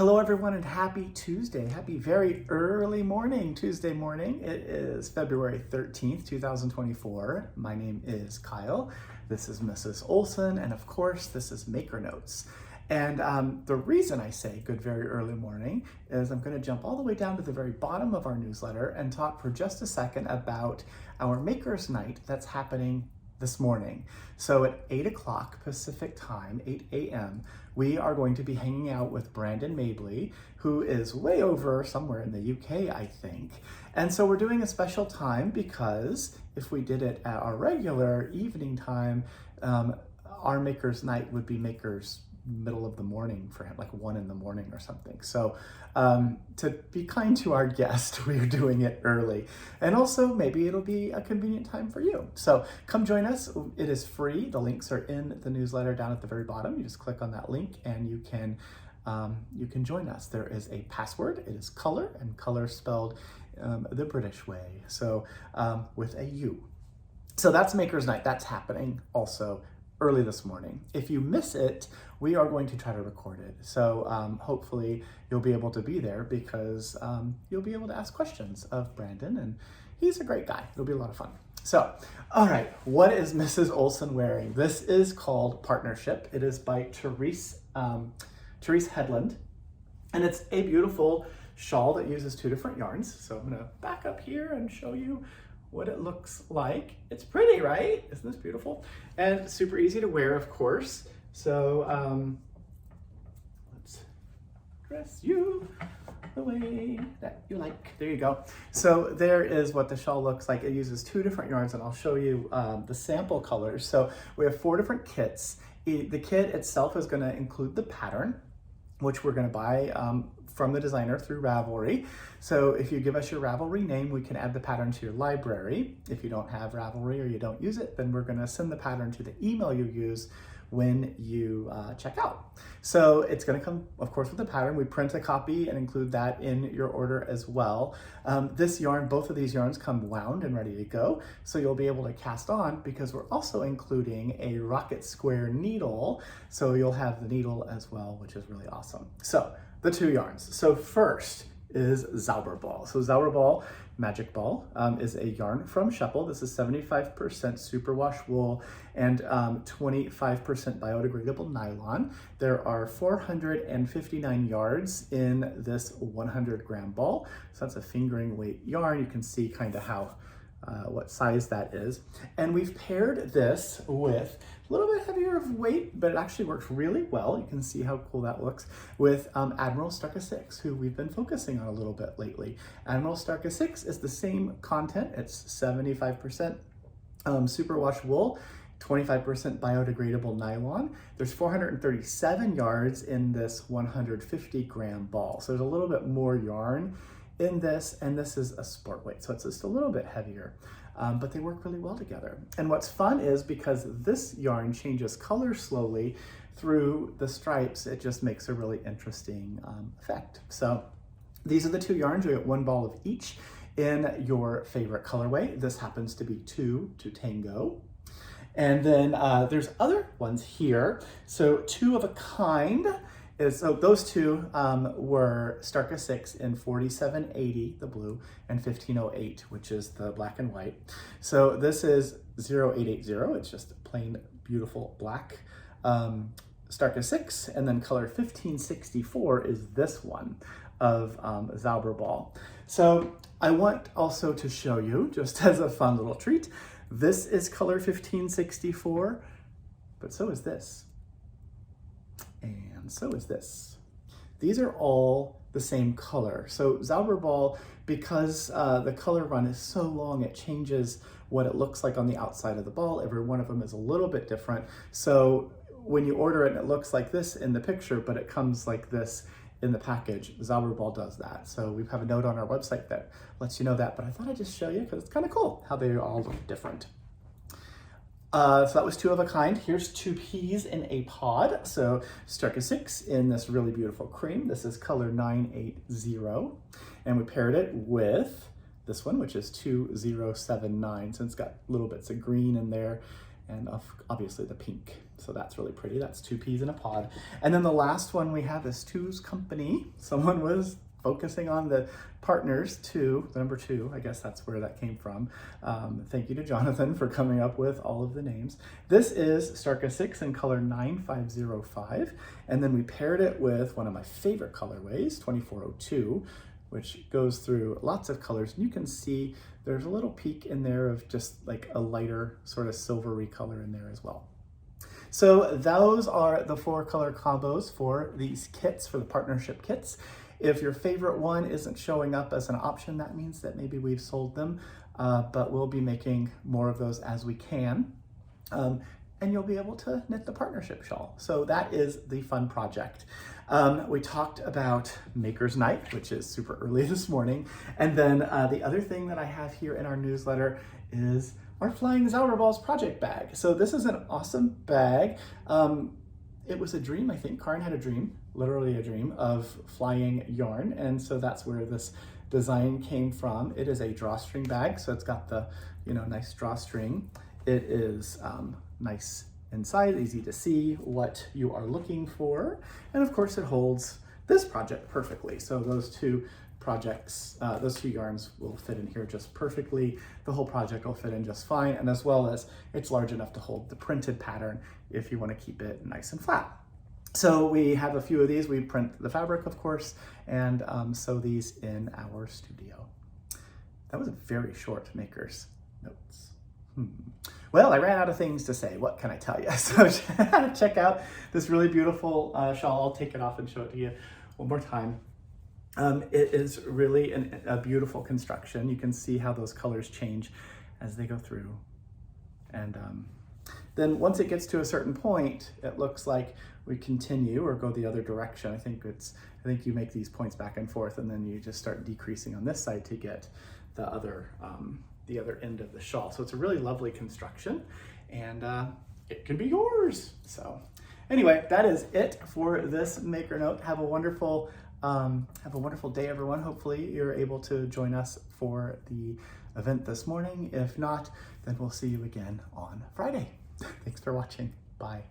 Hello everyone and happy Tuesday. Happy very early morning, Tuesday morning. It is February 13th, 2024. My name is Kyle. This is Mrs. Olson, and of course this is Maker Notes. And the reason I say good very early morning is I'm going to jump all the way down to the very bottom of our newsletter and talk for just a second about our Maker's Night that's happening this morning. So at 8 o'clock Pacific time, 8 a.m., we are going to be hanging out with Brandon Mabley, who is way over somewhere in the UK, I think. And so we're doing a special time because if we did it at our regular evening time, our Maker's Night would be Maker's middle of the morning for him, like 1 in the morning or something. So to be kind to our guest, we are doing it early. And also maybe it'll be a convenient time for you. So come join us. It is free. The links are in the newsletter down at the very bottom. You just click on that link and you can join us. There is a password. It is color, and color spelled the British way. So with a U. So that's Maker's Night. That's happening also early this morning. If you miss it, we are going to try to record it. So hopefully you'll be able to be there because you'll be able to ask questions of Brandon, and he's a great guy. It'll be a lot of fun. So, all right, what is Mrs. Olson wearing? This is called Partnership. It is by Therese Headland, and it's a beautiful shawl that uses 2 different yarns. So I'm gonna back up here and show you what it looks like. It's pretty, right? Isn't this beautiful? And super easy to wear, of course. So let's dress you the way that you like. There you go. So there is what the shawl looks like. It uses 2 different yarns, and I'll show you the sample colors. So we have 4 different kits. The kit itself is gonna include the pattern, which we're gonna buy from the designer through Ravelry. So if you give us your Ravelry name, we can add the pattern to your library. If you don't have Ravelry or you don't use it, then we're gonna send the pattern to the email you use when you check out. So it's gonna come, of course, with the pattern. We print a copy and include that in your order as well. This yarn, both of these yarns come wound and ready to go. So you'll be able to cast on because we're also including a rocket square needle. So you'll have the needle as well, which is really awesome. So the 2 yarns. So first is Zauberball. So Zauberball Magic Ball is a yarn from Shawl. This is 75% superwash wool and 25% biodegradable nylon. There are 459 yards in this 100-gram ball. So that's a fingering weight yarn. You can see kind of how what size that is. And we've paired this with a little bit heavier of weight, but it actually works really well. You can see how cool that looks with Admiral Starka 6, who we've been focusing on a little bit lately. Admiral Starka 6 is the same content. It's 75% superwash wool, 25% biodegradable nylon. There's 437 yards in this 150-gram ball. So there's a little bit more yarn in this, and this is a sport weight, so it's just a little bit heavier, but they work really well together. And what's fun is because this yarn changes color slowly through the stripes, it just makes a really interesting effect. So these are the 2 yarns. You get 1 ball of each in your favorite colorway. This happens to be 2 to tango. And then there's other ones here. So 2 of a kind. So those 2 were Starka 6 in 4780, the blue, and 1508, which is the black and white. So this is 0880, it's just plain beautiful black Starka 6, and then color 1564 is this one of Zauberball. So I want also to show you, just as a fun little treat, this is color 1564, but so is this. And so is this. These are all the same color. So Zauberball, because the color run is so long, it changes what it looks like on the outside of the ball. Every one of them is a little bit different. So when you order it, it looks like this in the picture, but it comes like this in the package. Zauberball does that. So we have a note on our website that lets you know that, but I thought I'd just show you because it's kind of cool how they all look different. So that was 2 of a kind. Here's 2 peas in a pod. So Starka 6 in this really beautiful cream. This is color 980. And we paired it with this one, which is 2079. So it's got little bits of green in there and obviously the pink. So that's really pretty. That's 2 peas in a pod. And then the last one we have is Two's Company. Someone was focusing on the partners, two, the number 2, I guess that's where that came from. Thank you to Jonathan for coming up with all of the names. This is Starka 6 in color 9505. And then we paired it with one of my favorite colorways, 2402, which goes through lots of colors. And you can see there's a little peak in there of just like a lighter sort of silvery color in there as well. So those are the 4 color combos for these kits, for the partnership kits. If your favorite one isn't showing up as an option, that means that maybe we've sold them, but we'll be making more of those as we can. And you'll be able to knit the partnership shawl. So that is the fun project. We talked about Maker's Night, which is super early this morning. And then the other thing that I have here in our newsletter is our Flying Zauberballs project bag. So this is an awesome bag. It was a dream, I think. Karin had a dream, literally a dream, of flying yarn. And so that's where this design came from. It is a drawstring bag, so it's got the, nice drawstring. It is nice inside, easy to see what you are looking for. And of course it holds this project perfectly. So those 2 projects, those 2 yarns will fit in here just perfectly. The whole project will fit in just fine. And as well as it's large enough to hold the printed pattern if you want to keep it nice and flat. So we have a few of these. We print the fabric, of course, and sew these in our studio. That was a very short Maker's Notes. Well, I ran out of things to say. What can I tell you? So check out this really beautiful shawl. I'll take it off and show it to you one more time. It is really a beautiful construction. You can see how those colors change as they go through. And then once it gets to a certain point, it looks like we continue or go the other direction. I think you make these points back and forth, and then you just start decreasing on this side to get the other end of the shawl. So it's a really lovely construction, and it can be yours. So anyway, that is it for this Maker Note. Have a wonderful day, everyone. Hopefully you're able to join us for the event this morning. If not, then we'll see you again on Friday. Thanks for watching. Bye.